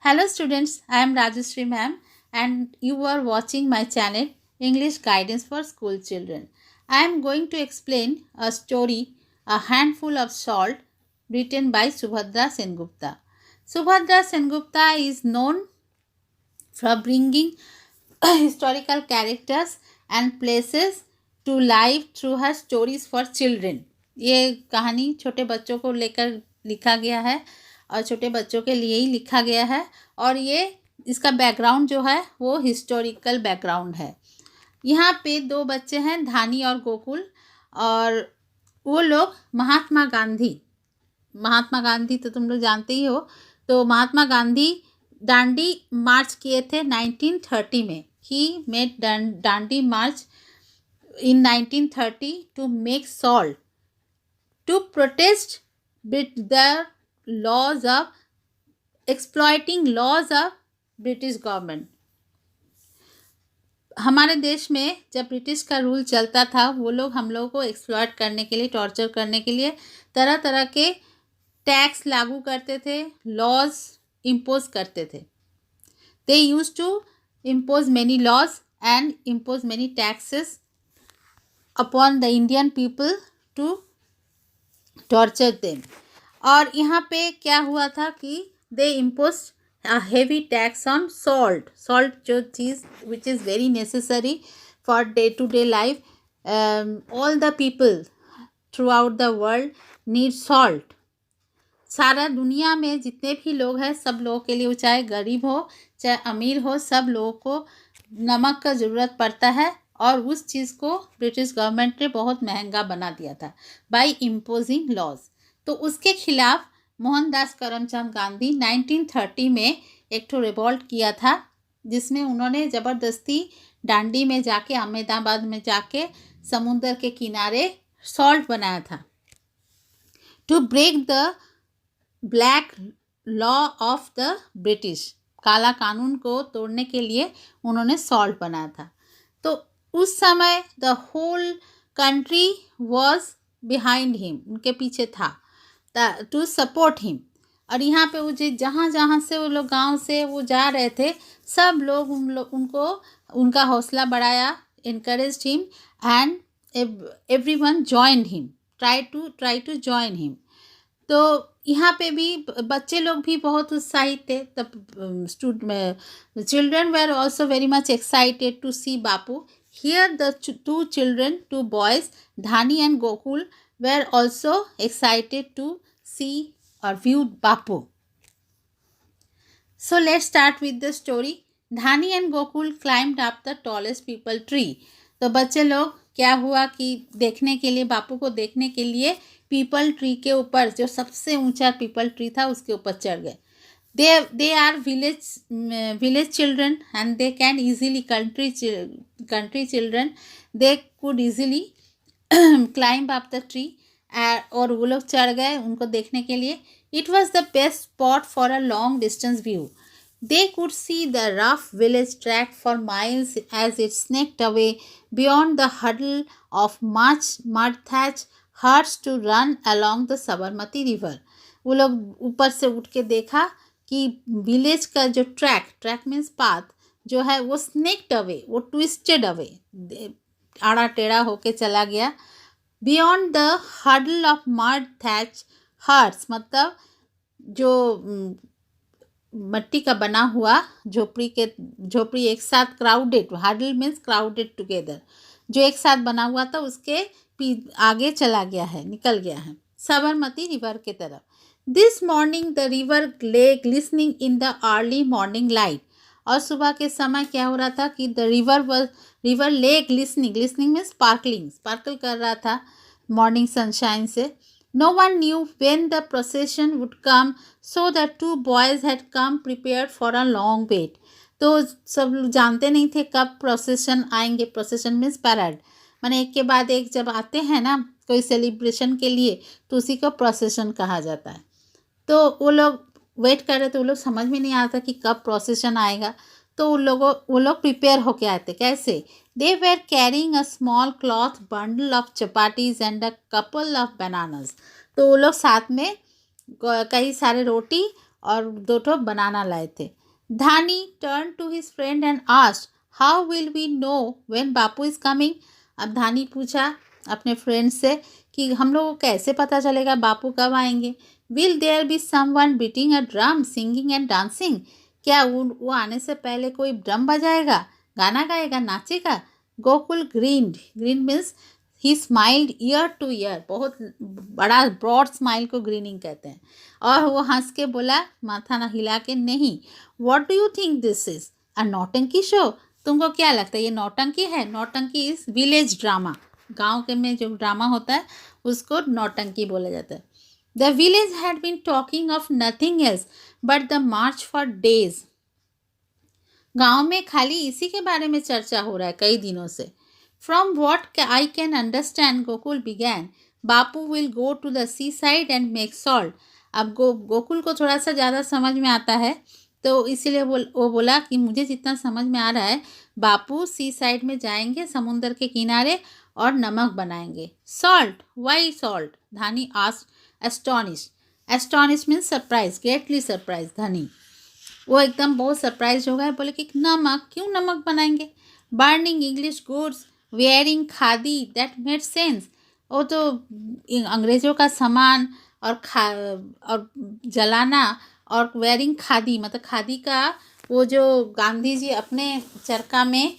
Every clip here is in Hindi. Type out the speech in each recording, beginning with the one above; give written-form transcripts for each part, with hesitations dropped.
Hello students, I am Rajeshri ma'am and you are watching my channel English Guidance for School Children. I am going to explain a story, A Handful of Salt, written by Subhadra Sengupta. Subhadra Sengupta is known for bringing historical characters and places to life through her stories for children. ये कहानी छोटे बच्चों को लेकर लिखा गया है और छोटे बच्चों के लिए ही लिखा गया है और ये इसका बैकग्राउंड जो है वो हिस्टोरिकल बैकग्राउंड है। यहाँ पे दो बच्चे हैं, धानी और गोकुल, और वो लोग महात्मा गांधी तो तुम लोग जानते ही हो। तो महात्मा गांधी दांडी मार्च किए थे 1930 में। He made Dandi March in 1930 to make salt to protest with the laws of exploiting laws of British government. हमारे देश में जब ब्रिटिश का रूल चलता था वो लोग हम लोगों को एक्सप्लॉइट करने के लिए, टॉर्चर करने के लिए तरह तरह के टैक्स लागू करते थे, लॉज इम्पोज करते थे। They use to impose many laws and impose many taxes upon the Indian people to torture them. और यहाँ पे क्या हुआ था कि they imposed a heavy tax on salt जो चीज़ which is very necessary for day to day life. All the people throughout the world need salt. सारा दुनिया में जितने भी लोग हैं सब लोगों के लिए, चाहे गरीब हो चाहे अमीर हो, सब लोगों को नमक का ज़रूरत पड़ता है और उस चीज़ को ब्रिटिश गवर्नमेंट ने बहुत महंगा बना दिया था बाय इम्पोजिंग लॉज। तो उसके खिलाफ मोहनदास करमचंद गांधी 1930 में एक ठो रिवॉल्ट किया था जिसमें उन्होंने ज़बरदस्ती दांडी में जाके, अहमदाबाद में जाके समुंदर के किनारे सॉल्ट बनाया था। To break the black law of the British, काला कानून को तोड़ने के लिए उन्होंने सॉल्ट बनाया था। तो उस समय the whole country was behind him, उनके पीछे था टू सपोर्ट हिम। और यहाँ पे वो जहाँ जहाँ से वो लोग गांव से वो जा रहे थे सब लोग उनको उनका हौसला बढ़ाया, encouraged him and everyone joined him, try to join him. तो यहाँ पे भी बच्चे लोग भी बहुत उत्साहित थे। The children were also very much excited to see Bapu. Here the two boys, Dhani and Gokul, were also excited to see or view Bapu. So let's start with the story. Dhani and Gokul climbed up the tallest peepal tree. तो बच्चे लोग क्या हुआ कि देखने के लिए, बापू को देखने के लिए पीपल ट्री के ऊपर, जो सबसे ऊंचा पीपल ट्री था उसके ऊपर चढ़ गए। They are village children and they can easily, country children, they could easily climb up the tree. और वो लोग चढ़ गए उनको देखने के लिए। It was the best spot for a long distance view. They could see the rough village track for miles as it snaked away beyond the huddle of mud thatched huts to run along the Sabarmati river. वो लोग ऊपर से उठ के देखा कि विलेज का जो ट्रैक मीन्स पाथ जो है वो स्नेक्ड अवे, वो ट्विस्टेड अवे, आड़ा टेढ़ा होके चला गया। Beyond the huddle of mud thatch huts, मतलब जो मट्टी का बना हुआ झोपड़ी एक साथ crowded, huddle means crowded together, जो एक साथ बना हुआ था उसके आगे चला गया है, निकल गया है साबरमती रिवर के तरफ। This morning the river lay glistening in the early morning light. और सुबह के समय क्या हो रहा था कि the river lay glistening means sparkle कर रहा था morning sunshine से। No one knew when the procession would come, so the two boys had come prepared for a long wait. तो सब लोग जानते नहीं थे कब procession आएंगे। procession means parade, माने एक के बाद एक जब आते हैं ना कोई सेलिब्रेशन के लिए तो उसी को procession कहा जाता है। तो वो लोग वेट कर रहे थे, वो लोग समझ में नहीं आता कि कब प्रोसेशन आएगा। तो वो लोग प्रिपेयर होके आए थे। कैसे? They were carrying a small cloth bundle of chapatis and a couple of bananas. तो वो लोग साथ में कई सारे रोटी और 2 ठो बनाना लाए थे। Dhani turn to his friend and asked, how will we know when Bapu is coming? अब धानी पूछा अपने फ्रेंड से कि हम लोग को कैसे पता चलेगा बापू कब आएंगे? Will there be someone beating a drum, singing and dancing? क्या वो आने से पहले कोई ड्रम बजाएगा, गाना गाएगा, नाचेगा? Gokul grinned, grin means he smiled ear to ear, बहुत बड़ा ब्रॉड स्माइल को ग्रीनिंग कहते हैं। और वो हंस के बोला, माथा ना हिला के, नहीं। What do you think this is a नौटंकी शो? तुमको क्या लगता है ये नौटंकी है? नौटंकी इज विलेज ड्रामा, गाँव के में जो ड्रामा होता है उसको नौटंकी बोला जाता है। The village had been talking of nothing else but the march for days. गांव में खाली इसी के बारे में चर्चा हो रहा है कई दिनों से। From what I can understand, Gokul began, Bapu will go to the sea side and make salt. अब गोकुल को थोड़ा सा ज़्यादा समझ में आता है, तो इसीलिए वो बोला कि मुझे जितना समझ में आ रहा है, बापू सी साइड में जाएंगे, समुंदर के किनारे, और नमक बनाएंगे। Salt, why salt? Dhani asked astonished. Astonished means surprise, greatly surprise. Dhani वो एकदम बहुत सरप्राइज हो गए, बोले कि नमक, क्यों नमक बनाएंगे? Burning English goods, wearing khadi, that made sense. वो तो अंग्रेज़ों का सामान और जलाना, और वेयरिंग खादी मतलब खादी का वो जो गांधी जी अपने चरखा में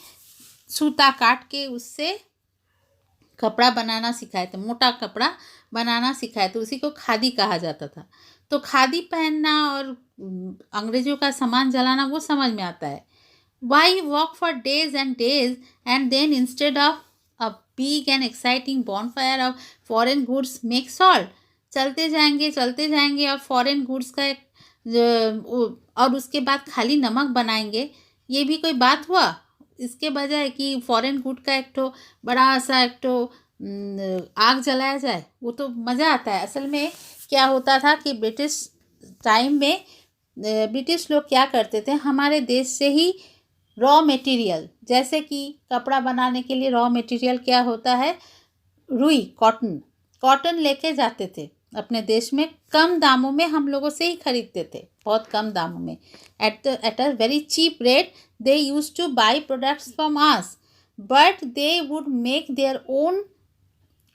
सूता काट के उससे कपड़ा बनाना सिखाए थे, मोटा कपड़ा बनाना सिखाए थे, उसी को खादी कहा जाता था। तो खादी पहनना और अंग्रेज़ों का सामान जलाना वो समझ में आता है। Why walk for days and then instead of a big and exciting bonfire of foreign goods make salt? चलते जाएंगे और फॉरेन गुड्स का और उसके बाद खाली नमक बनाएंगे, ये भी कोई बात हुआ? इसके बजाय कि फॉरेन गुड का एक ठो बड़ा सा एक ठो आग जलाया जाए, वो तो मज़ा आता है। असल में क्या होता था कि ब्रिटिश टाइम में ब्रिटिश लोग क्या करते थे, हमारे देश से ही रॉ मटेरियल, जैसे कि कपड़ा बनाने के लिए रॉ मटेरियल क्या होता है, रुई, कॉटन लेके जाते थे अपने देश में। कम दामों में हम लोगों से ही खरीदते थे, बहुत कम दामों में, at a very cheap rate they used to buy products from us, but they would make their own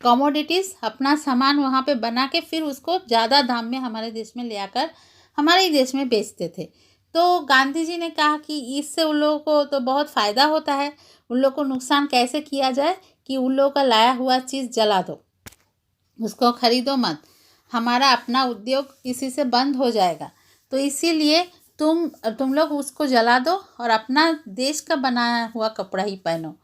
commodities, अपना सामान वहाँ पे बना के फिर उसको ज़्यादा दाम में हमारे देश में ले आकर हमारे ही देश में बेचते थे। तो गांधी जी ने कहा कि इससे उन लोगों को तो बहुत फ़ायदा होता है, उन लोगों को नुकसान कैसे किया जाए कि उन लोगों का लाया हुआ चीज़ जला दो, उसको खरीदो मत, हमारा अपना उद्योग इसी से बंद हो जाएगा। तो इसीलिए तुम लोग उसको जला दो और अपना देश का बनाया हुआ कपड़ा ही पहनो।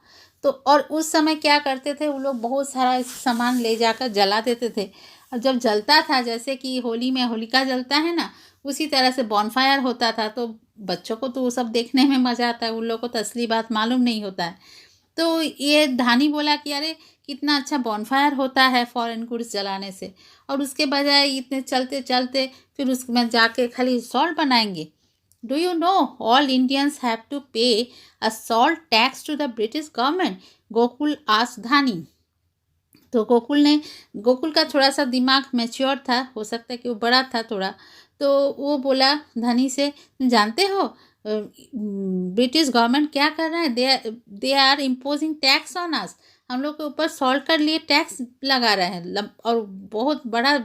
तो और उस समय क्या करते थे, वो लोग बहुत सारा सामान ले जाकर जला देते थे। और जब जलता था, जैसे कि होली में होलिका जलता है ना, उसी तरह से बॉनफायर होता था, तो बच्चों को तो वो सब देखने में मज़ा आता है, उन लोगों को तो असली बात मालूम नहीं होता है। तो ये धानी बोला कि अरे कितना अच्छा बॉनफायर होता है फॉरेन गुड्स जलाने से, और उसके बजाय इतने चलते चलते फिर उसमें जाके खाली सॉल्ट बनाएंगे। Do you know all Indians have to pay a salt tax to the British government? Gokul asked Dhani. तो गोकुल का थोड़ा सा दिमाग मैच्योर था, हो सकता है कि वो बड़ा था थोड़ा, तो वो बोला धनी से, जानते हो ब्रिटिश गवर्नमेंट क्या कर रहा है? They are imposing tax on us, हम लोग के ऊपर सॉल्ट कर लिए टैक्स लगा रहे हैं, और बहुत बड़ा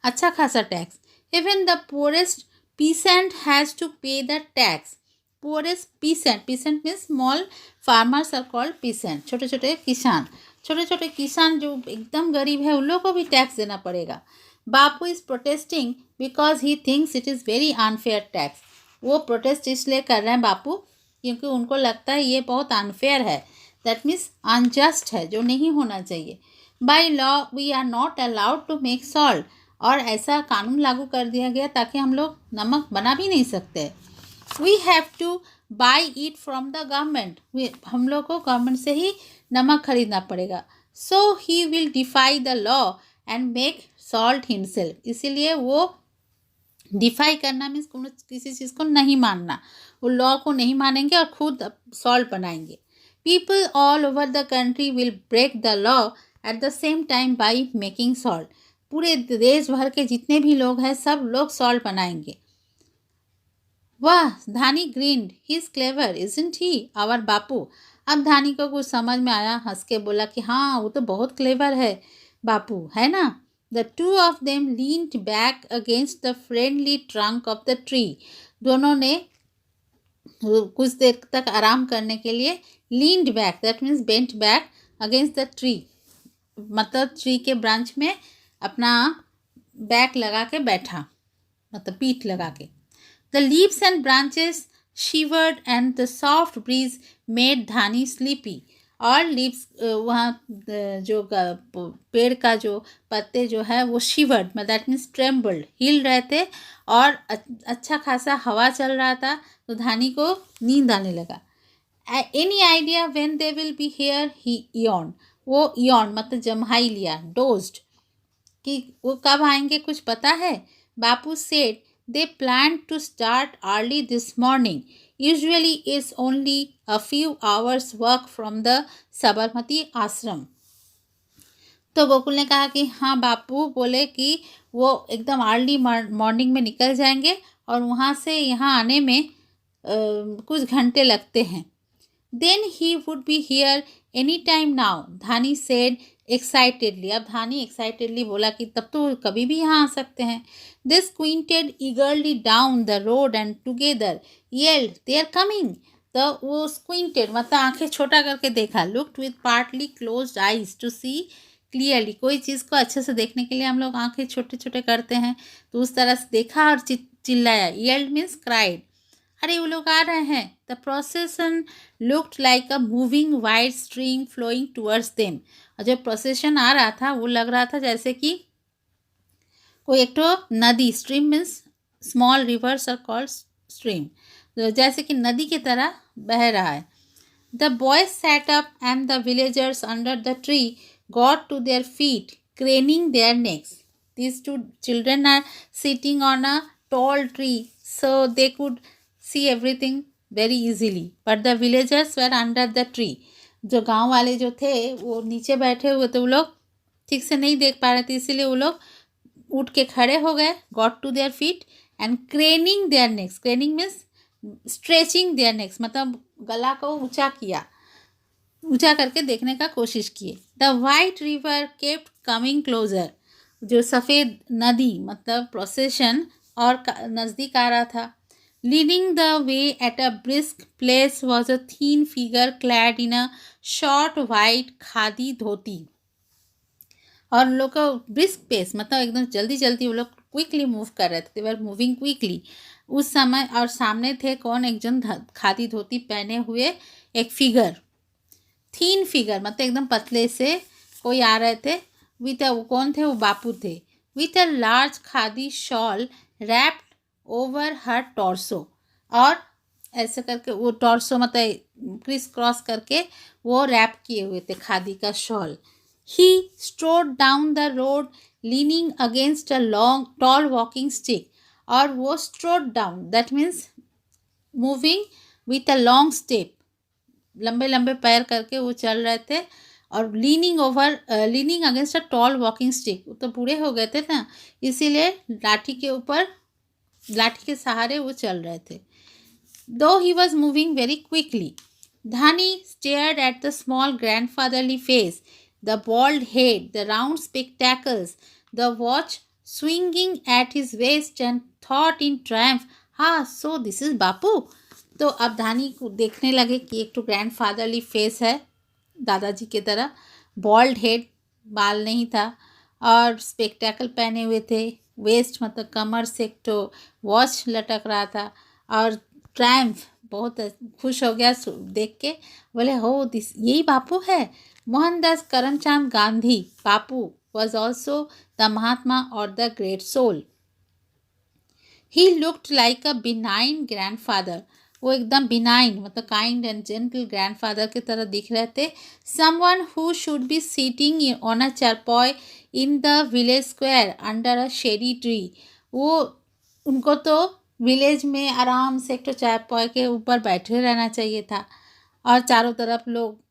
अच्छा खासा tax. Even the poorest peasant has to pay the tax. Poorest peasant means small farmers are called peasant, छोटे छोटे किसान जो एकदम गरीब है उन लोगों को भी टैक्स देना पड़ेगा। Bapu is protesting because he thinks it is very unfair tax. वो प्रोटेस्ट इसलिए कर रहे हैं बापू क्योंकि उनको लगता है ये बहुत अनफेयर है, दैट मीन्स अनजस्ट है, जो नहीं होना चाहिए। By law we are not allowed to make salt, और ऐसा कानून लागू कर दिया गया ताकि हम लोग नमक बना भी नहीं सकते। We have to buy it from the government, हम लोग को गवर्नमेंट से ही नमक खरीदना पड़ेगा। So he will defy the law and make salt himself, इसीलिए वो डिफाई करना मीन्स किसी चीज़ को नहीं मानना, वो लॉ को नहीं मानेंगे और खुद सॉल्ट बनाएंगे। People all over the country will break the law at the same time by making salt, पूरे देश भर के जितने भी लोग हैं सब लोग सॉल्ट बनाएंगे। वाह, Dhani grinned, he is clever isn't he, our Bapu. अब धानी को कुछ समझ में आया, हंस के बोला कि हाँ, वो तो बहुत क्लेवर है बापू, है ना। The two of them leaned back against the friendly trunk of the tree. दोनों ने कुछ देर तक आराम करने के लिए leaned back, that means bent back against the tree, मतलब ट्री के ब्रांच में अपना बैक लगा के बैठा, मतलब पीठ लगा के। The leaves and branches shivered and the soft breeze made Dhani sleepy। और लीव्स वहाँ जो पेड़ का जो पत्ते जो है वो शिवर्ड, मतलब दैट मीन्स ट्रेम्बल्ड, हिल रहे थे, और अच्छा खासा हवा चल रहा था, तो धानी को नींद आने लगा। Any idea when they will be here, he yarn. वो यार्न मतलब जम्हाई लिया, डोज्ड, कि वो कब आएंगे कुछ पता है। बापू said they planned to start early this morning. Usually it's only a few hours work from the Sabarmati ashram. तो गोकुल ने कहा कि हाँ, बापू बोले कि वो एकदम अर्ली मॉर्निंग में निकल जाएंगे और वहाँ से यहाँ आने में कुछ घंटे लगते हैं। Then he would be here any time now, Dhani said excitedly. अब धानी एक्साइटेडली बोला कि तब तो कभी भी यहाँ आ सकते हैं। They squinted eagerly down the road and together yelled they are coming. तो वो स्क्विंटेड मतलब आंखें छोटा करके देखा, looked with partly closed eyes to see clearly. कोई चीज़ को अच्छे से देखने के लिए हम लोग आंखें छोटे छोटे करते हैं, तो उस तरह से देखा और चिल्लाया। येल्ड मीन्स क्राइड, अरे वो लोग आ रहे हैं। The procession looked like a moving white stream flowing towards them. और जब प्रोसेशन आ रहा था वो लग रहा था जैसे कि कोई एक तो नदी, stream means small rivers are called stream, जैसे कि नदी की तरह बह रहा है। The boys sat up and the villagers under the tree got to their feet craning their necks. These two children are sitting on a tall tree so they could see everything very easily, but the villagers were under the tree. जो गांव वाले जो थे वो नीचे बैठे हुए थे, वो लोग ठीक से नहीं देख पा रहे थे, इसीलिए वो लोग उठ के खड़े हो गए। Got to their feet and craning their necks, craning means stretching their necks, मतलब गला को ऊंचा किया, ऊंचा करके देखने का कोशिश किए। The white river kept coming closure, जो सफ़ेद नदी मतलब प्रोसेशन और नज़दीक आ रहा था। Leading the way at a brisk pace was a thin figure clad in a short white khadi dhoti. और लोग का ब्रिस्क पेस मतलब एकदम जल्दी जल्दी वो लोग क्विकली मूव कर रहे थे, दे वर मूविंग क्विकली उस समय। और सामने थे कौन, एक जन खादी धोती पहने हुए एक फिगर, थीन फिगर मतलब एकदम पतले से कोई आ रहे थे। विथ वो कौन थे, वो बापू थे। With a large khadi shawl wrapped over her torso, और ऐसे करके वो टॉर्सो मतलब क्रिस क्रॉस करके वो रैप किए हुए थे खादी का shawl. He strode down the road leaning against a long tall walking stick. और वो strode down that means moving with a long step, लंबे लंबे पैर करके वो चल रहे थे। और leaning against a tall walking stick, वो तो बूढ़े हो गए थे ना, इसीलिए लाठी के ऊपर, लाठी के सहारे वो चल रहे थे। Though he was moving very quickly, Dhani stared at the small grandfatherly face, the bald head, the round spectacles, the watch swinging at his waist and thought in triumph, हाँ, so this is बापू। तो अब धानी को देखने लगे कि एक तो ग्रैंडफादरली फेस है दादाजी की तरह, बॉल्ड हेड, बाल नहीं था, और स्पेक्टैकल पहने हुए थे, वेस्ट मतलब कमर से एक तो वॉच लटक रहा था, और ट्रायम्फ, बहुत खुश हो गया देख के, बोले हो दिस, यही बापू है। मोहनदास करमचंद गांधी बापू was also the Mahatma or the great soul. He looked like a benign grandfather. वो एकदम benign मतलब kind and gentle grandfather की तरह दिख रहे थे. Someone who should be sitting on a charpoy in the village square under a shady tree. वो उनको तो विलेज में आराम से एक तो चारपॉय के ऊपर बैठे रहना चाहिए था, और चारों तरफ लोग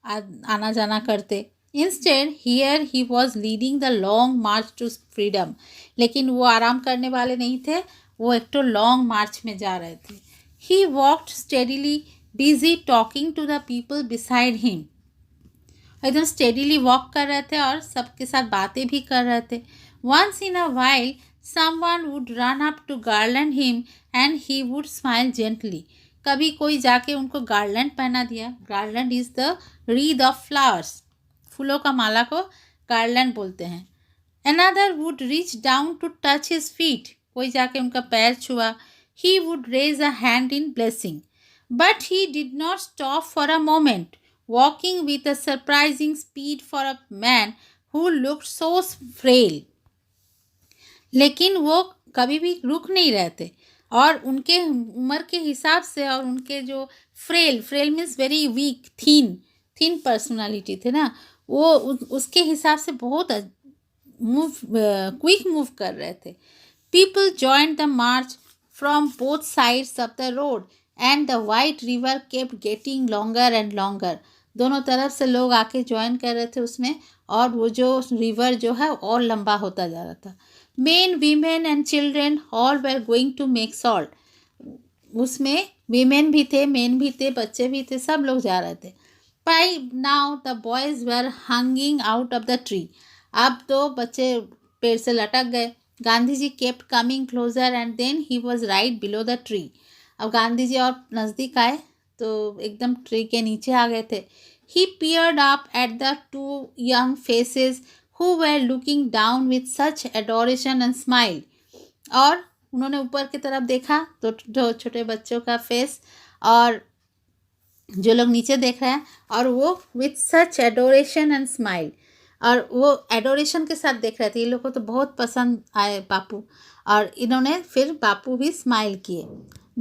आना जाना करते। Instead, here he was leading the long march to freedom. लेकिन वो आराम करने वाले नहीं थे, वो एक तो लॉन्ग मार्च में जा रहे थे। He walked steadily, busy talking to the people beside him. एकदम स्टेडीली वॉक कर रहे थे और सबके साथ बातें भी कर रहे थे. Once in a while someone would run up to garland him and he would smile gently. कभी कोई जाके उनको गार्लैंड पहना दिया. Garland is the wreath of flowers. फूलों का माला को गार्लैंड बोलते हैं. Another would reach down to touch his feet. कोई जाके उनका पैर छुआ. He would raise a hand in blessing. But he did not stop for a moment, walking with a surprising speed for a man who looked so frail. लेकिन वो कभी भी रुक नहीं रहे थे और उनके उम्र के हिसाब से और उनके जो फ्रेल मीन्स वेरी वीक, थीन पर्सनालिटी थे ना, वो उसके हिसाब से बहुत क्विक मूव कर रहे थे. People joined the March from both sides of the road and the white river kept getting longer and longer. दोनों तरफ से लोग आके ज्वाइन कर रहे थे उसमें और वो जो रिवर जो है और लंबा होता जा रहा था. Men women and children all were going to make salt. उसमें वीमेन भी थे, मेन भी थे, बच्चे भी थे, सब लोग जा रहे थे. By now the boys were hanging out of the tree. अब तो बच्चे पेड़ से लटक गए. Gandhi ji kept coming closer and then he was right below the tree. अब गांधी जी और नज़दीक आए तो एकदम ट्री के नीचे आ गए थे. He peered up at the two young faces who were looking down with such adoration and smile. और उन्होंने ऊपर की तरफ देखा तो जो छोटे बच्चों का फेस और जो लोग नीचे देख रहे हैं और वो with such adoration and smile, और वो एडोरेशन के साथ देख रहे थे. ये लोग को तो बहुत पसंद आए बापू और इन्होंने फिर बापू भी स्माइल किए.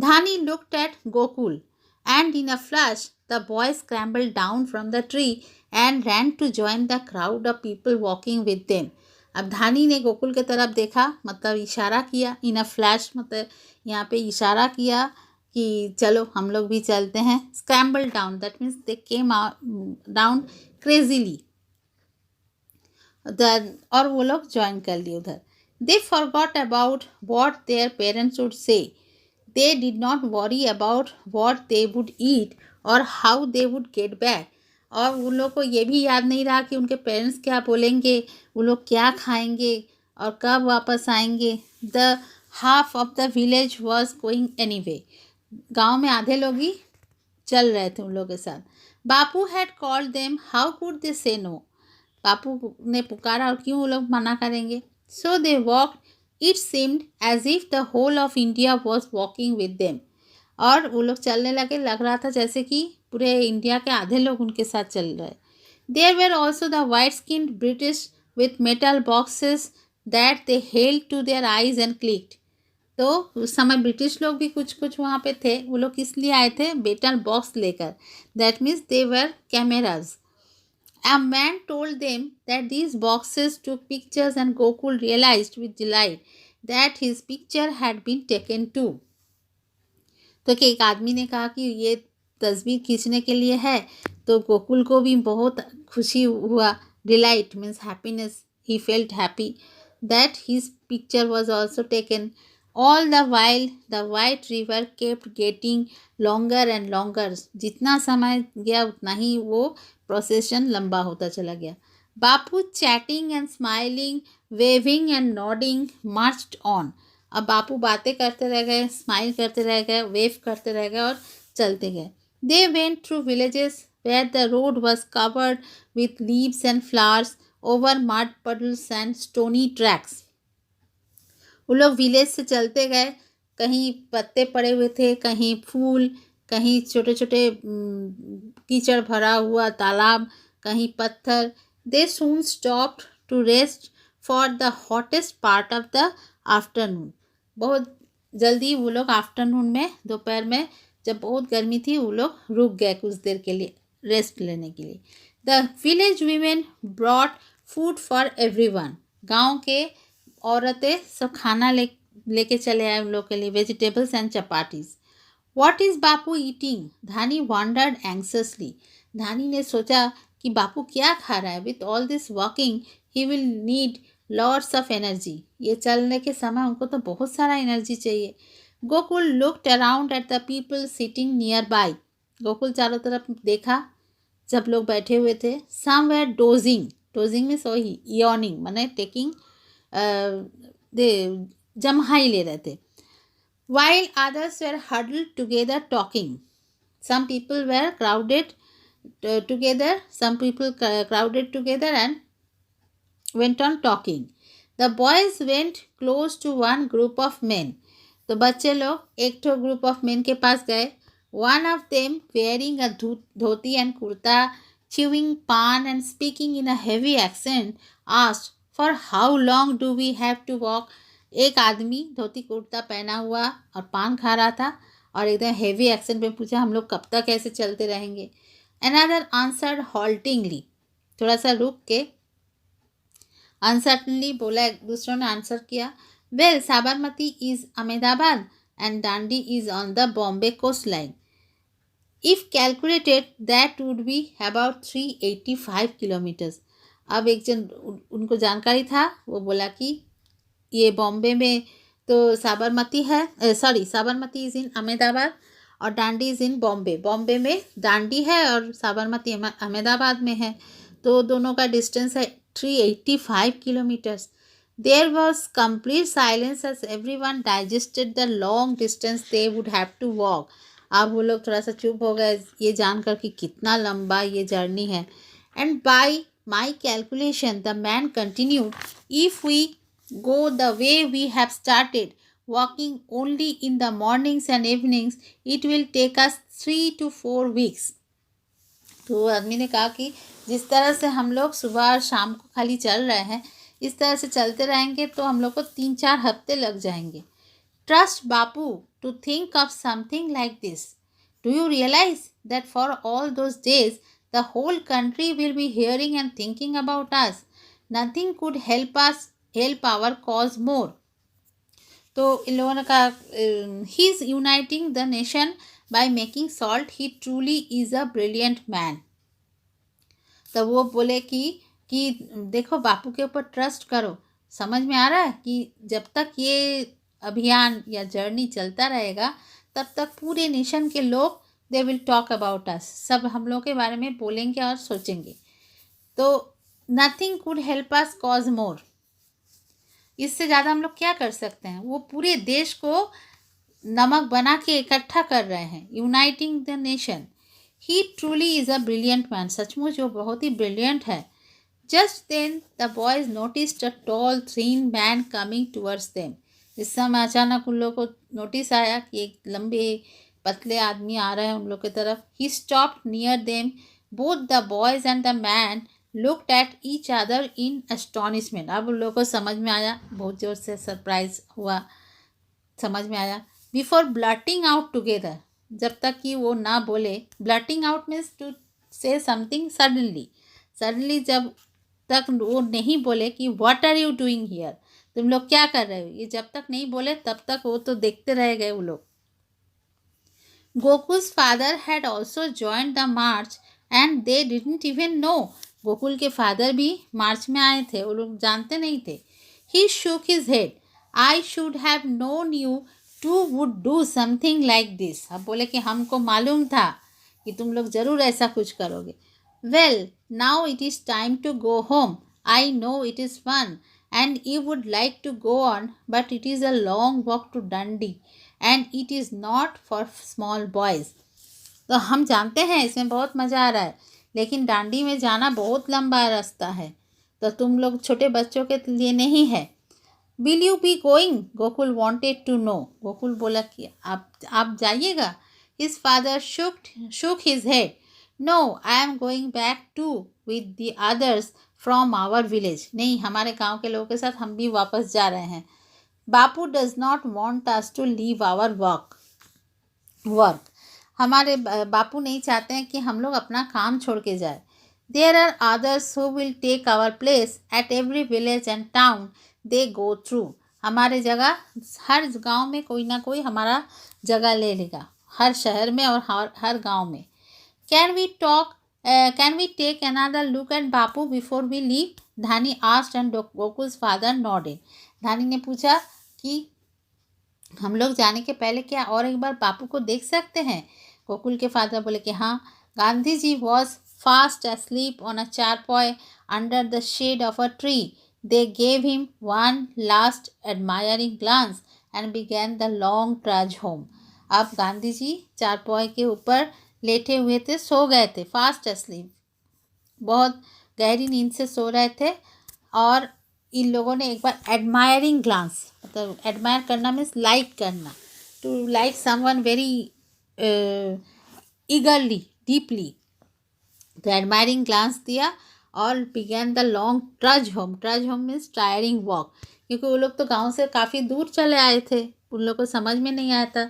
धानी looked at Gokul and in a flash the boy scrambled down from the tree and ran to join the crowd of people walking with them. अब धानी ने गोकुल के तरफ देखा, मतलब इशारा किया. इन अ फ्लैश मतलब यहाँ पे इशारा किया कि चलो हम लोग भी चलते हैं. Scramble down that means they came down crazily. और वो लोग ज्वाइन कर लिए उधर. They forgot about what their parents would say. They did not worry about what they would eat और how they would get back. और उन लोग को ये भी याद नहीं रहा कि उनके पेरेंट्स क्या बोलेंगे, वो लोग क्या खाएंगे और कब वापस आएंगे. The half of the village was going any way. गाँव में आधे लोग ही चल रहे थे उन लोगों के साथ. Bapu had called them, how could they say no. बापू ने पुकारा और क्यों वो लोग मना करेंगे. So they walk. It seemed as if the whole of India was walking with them. और वो लोग चलने लगे, लग रहा था जैसे कि पूरे इंडिया के आधे लोग उनके साथ चल रहे. There were also the white skinned British with metal boxes that they held to their eyes and clicked. तो उस समय ब्रिटिश लोग भी कुछ वहाँ पे थे. वो लोग किस लिए आए थे? मेटल बॉक्स लेकर. That means they were cameras. A man told them that these boxes took pictures and Gokul realized with delight that his picture had been taken too. तो कि एक आदमी ने कहा कि ये तस्वीर खींचने के लिए है, तो गोकुल को भी बहुत खुशी हुआ. Delight means happiness. He felt happy that his picture was also taken. All the while the white river kept getting longer and longer. जितना समय गया उतना ही वो प्रोसेशन लंबा होता चला गया. Bapu chatting and smiling, waving and nodding marched on. अब बापू बातें करते रह गए, स्माइल करते रह गए, वेव करते रह गए और चलते गए. They went through villages where the road was covered with leaves and flowers over mud puddles and stony tracks. वो लोग विलेज से चलते गए. कहीं पत्ते पड़े हुए थे, कहीं फूल, कहीं छोटे छोटे कीचड़ भरा हुआ तालाब, कहीं पत्थर. They soon stopped to rest for the hottest part of the afternoon. बहुत जल्दी वो लोग आफ्टरनून में, दोपहर में जब बहुत गर्मी थी, वो लोग रुक गए कुछ देर के लिए रेस्ट लेने के लिए. The village women brought food for everyone. गांव के औरतें सब खाना लेके चले आए उन लोग के लिए, vegetables and chapatis. What is Bapu eating? Dhani wondered anxiously. Dhani ने सोचा कि बापू क्या खा रहा है. With all this walking he will need lots of energy. ये चलने के समय उनको तो बहुत सारा एनर्जी चाहिए. Gokul looked around at the people sitting near by. Gokul चारों तरफ देखा जब लोग बैठे हुए थे. सम वेयर डोजिंग. डोजिंग में सोई. यॉर्निंग माने टेकिंग दे जम्हाई ले रहे थे. while others were huddled together talking. Some people were together. Some people crowded together and went on talking. The boys went close to one group of men. तो बच्चे लोग एक ठो ग्रुप ऑफ मेन के पास गए. One of them wearing a dhoti and kurta, chewing pan and speaking in a heavy accent, asked, "For how long do we have to walk?" एक आदमी धोती कुर्ता पहना हुआ और पान खा रहा था और एकदम हेवी एक्सेंट में पूछा, हम लोग कब तक ऐसे चलते रहेंगे. Another answered haltingly. थोड़ा सा रुक के अनसर्टनली बोला. एक दूसरों ने आंसर किया, well Sabarmati is Ahmedabad and Dandi is on the Bombay coast line. If calculated that would be about 385 kilometres. अब एक जन उनको जानकारी था, वो बोला कि ये बॉम्बे में तो साबरमती है, साबरमती इज़ इन अहमदाबाद और दांडी इज़ इन बॉम्बे. बॉम्बे में दांडी है और साबरमती अहमदाबाद में है, तो दोनों का डिस्टेंस है 385 kilometers. There was complete silence as everyone digested the long distance they would have to walk. अब वो लोग थोड़ा सा चुप हो गए ये जानकर कि कितना लंबा ये जर्नी है. And by my calculation, the man continued, if we go the way we have started, walking only in the mornings and evenings, it will take us 3 to 4 weeks. तो आदमी ने कहा कि जिस तरह से हम लोग सुबह और शाम को खाली चल रहे हैं, इस तरह से चलते रहेंगे तो हम लोग को 3-4 हफ्ते लग जाएंगे. Trust Bapu to think of something like this. Do you realise that for all those days the whole country will be hearing and thinking about us. Nothing could help our cause more. तो इन लोगों ने कहा, he is uniting the nation by making salt. He truly is a brilliant man. तो वो बोले कि देखो बापू के ऊपर ट्रस्ट करो. समझ में आ रहा है कि जब तक ये अभियान या जर्नी चलता रहेगा तब तक पूरे नेशन के लोग they will talk about us. सब हम लोग के बारे में बोलेंगे और सोचेंगे. तो nothing could help us cause मोर. इससे ज़्यादा हम लोग क्या कर सकते हैं. वो पूरे देश को नमक बना के इकट्ठा कर रहे हैं. Uniting the nation. He truly is a brilliant man. सचमुच वो बहुत ही ब्रिलियंट है. Just then the boys noticed a tall thin man coming towards them. इस समय अचानक उन लोगों को नोटिस आया कि एक लंबे पतले आदमी आ रहे हैं उन लोग की तरफ. He stopped near them. Both the boys and the man looked at each other in astonishment. अब उन लोगों को समझ में आया, बहुत ज़ोर से सरप्राइज हुआ, समझ में आया. Before blurting out together. जब तक कि वो ना बोले. Blurting out means to say something suddenly. Suddenly जब तक वो नहीं बोले कि what are you doing here, तुम लोग क्या कर रहे हो, ये जब तक नहीं बोले तब तक वो तो देखते रह गए वो लोग. Gokul's father had also joined the march and they didn't even know. Gokul के फादर भी मार्च में आए थे, वो लोग जानते नहीं थे. He shook his head. I should have known you two would do something like this. अब बोले कि हमको मालूम था कि तुम लोग ज़रूर ऐसा कुछ करोगे. Well now it is time to go home. I know it is fun and you would like to go on, but it is a long walk to Dandi and it is not for small boys. तो हम जानते हैं इसमें बहुत मज़ा आ रहा है, लेकिन डांडी में जाना बहुत लंबा रास्ता है, तो तुम लोग छोटे बच्चों के लिए नहीं है. Will you be going. Gokul wanted to know. Gokul बोला कि आप जाइएगा. His father shook his head. No I am going back to with the others from our village. नहीं, हमारे गांव के लोगों के साथ हम भी वापस जा रहे हैं. Bapu does not want us to leave our work. हमारे बापू नहीं चाहते हैं कि हम लोग अपना काम छोड़ के जाए. There are others who will take our place at every village and town they go through. हमारे जगह हर गांव में कोई ना कोई हमारा जगह ले लेगा, हर शहर में और हर गांव में. Can we take another look at Bapu before we leave. Dhani asked and Gokul's father nodded. Dhani ने पूछा कि हम लोग जाने के पहले क्या और एक बार बापू को देख सकते हैं? गोकुल के फादर बोले कि हाँ। Gandhi ji was fast asleep on a charpoy under the shade of a tree. They gave him one last admiring glance and began the long trudge home. अब गांधी जी चारपॉय के ऊपर लेटे हुए थे, सो गए थे, फास्ट asleep, बहुत गहरी नींद से सो रहे थे। और इन लोगों ने एक बार एडमायरिंग ग्लांस, मतलब एडमायर करना मीन्स लाइक करना, to like someone very eagerly deeply, तो एडमायरिंग ग्लांस दिया और began the long trudge home. Trudge home means tiring walk, क्योंकि वो लोग तो गांव से काफ़ी दूर चले आए थे, उन लोग को समझ में नहीं आया था।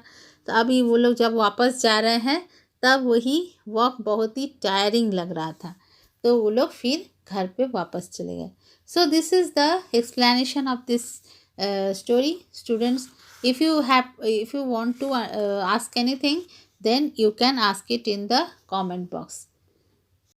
तो अभी वो लोग जब वापस जा रहे हैं तब वही वॉक बहुत ही टायरिंग लग रहा था, तो वो लोग फिर घर पे वापस चले गए। So this is the explanation of this story. Students, if you want to ask anything, then you can ask it in the comment box.